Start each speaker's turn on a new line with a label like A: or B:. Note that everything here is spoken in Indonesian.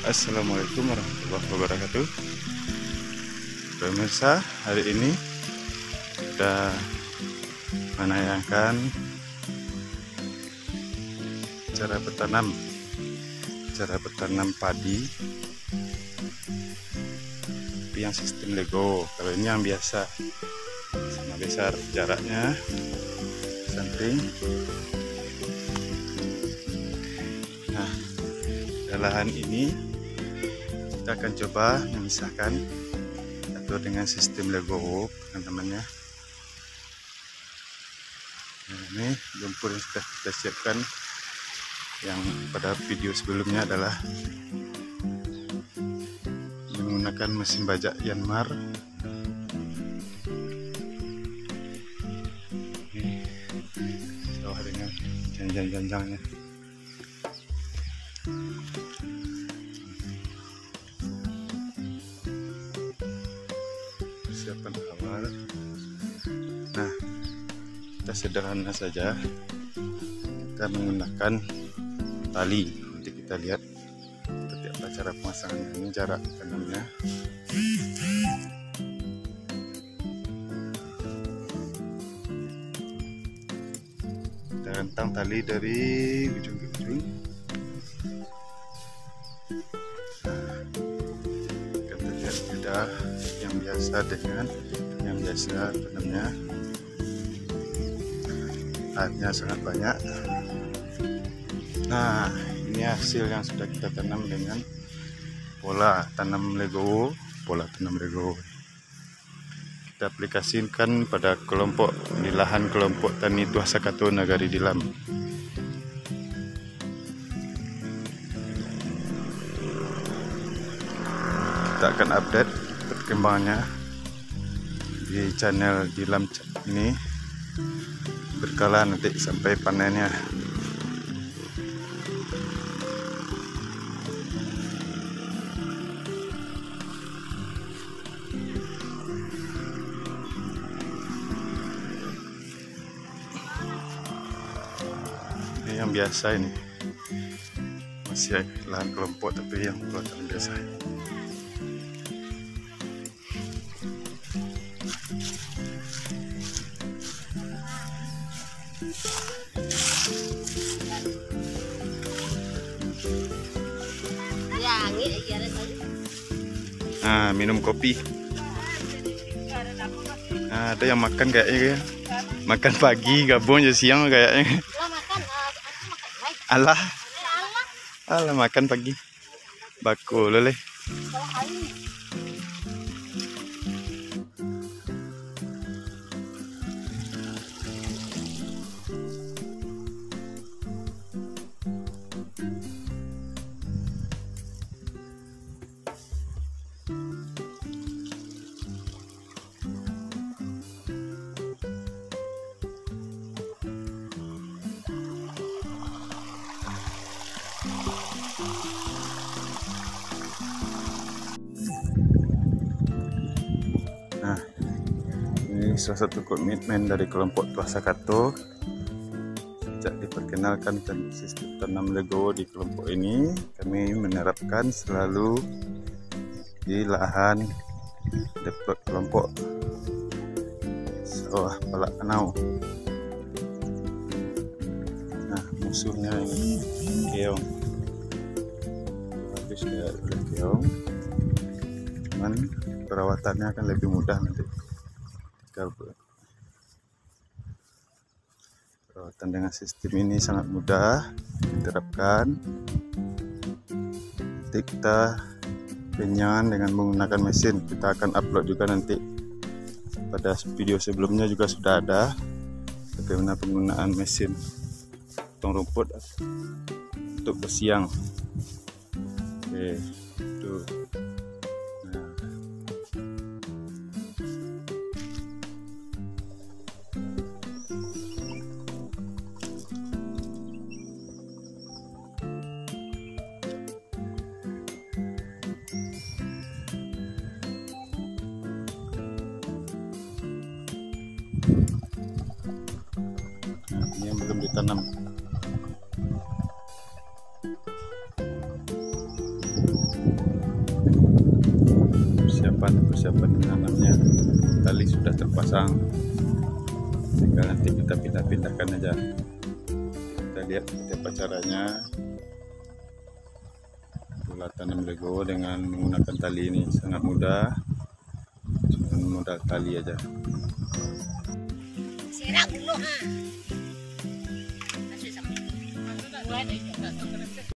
A: Assalamualaikum warahmatullahi wabarakatuh. Pemirsa, hari ini kita menayangkan cara bertanam padi tapi yang sistem Lego. Kalau ini yang biasa, sama besar jaraknya samping. Nah, lahan ini kita akan coba memisahkan atau dengan sistem Lego teman-temannya. Nah, ini lumpur yang sudah kita siapkan, yang pada video sebelumnya adalah menggunakan mesin bajak Yanmar. Ini sawah dengan janjang-janjangnya. Persiapan awal. Nah, kita sederhana saja, kita menggunakan tali. Nanti kita lihat seperti apa cara pemasangannya. Ini jarak tanamnya. Kita rentang tali dari ujung ke ujung. Kita lihat beda yang biasa dengan yang biasa tanamnya. Airnya sangat banyak. Nah, ini hasil yang sudah kita tanam dengan pola tanam Lego. Kita aplikasikan pada kelompok di lahan kelompok tani Tuah Sakato Nagari Dilam. Kita akan update perkembangannya di channel Dilam ini berkala nanti sampai panennya. Ini yang biasa, ini masih lahan kelompok tapi yang buatan biasa. Nah, minum kopi. Nah, ada yang makan kayaknya, makan pagi gabung aja siang kayaknya. Alah makan pagi bakul leleh. Nah, ini salah satu komitmen dari kelompok Tuah Sakato. Sejak diperkenalkan sistem tanam Lego di kelompok ini, kami menerapkan selalu di lahan depan kelompok sawah Palak Anau. Nah, musuhnya ini keong. Habis dari keong, cuman perawatannya akan lebih mudah nanti. Perawatan dengan sistem ini sangat mudah diterapkan. Nanti kita penyahan dengan menggunakan mesin. Kita akan upload juga nanti. Pada video sebelumnya juga sudah ada bagaimana penggunaan mesin potong rumput untuk bersiang. Oke, tuh. Nah, ini yang belum ditanam. persiapan menanamnya. Tali sudah terpasang, tinggal nanti kita pindah-pindahkan aja. Kita lihat seperti apa caranya pola tanam Lego dengan menggunakan tali ini. Sangat mudah, cuma modal tali aja.
B: Serak dulu ha. Masuk sampai.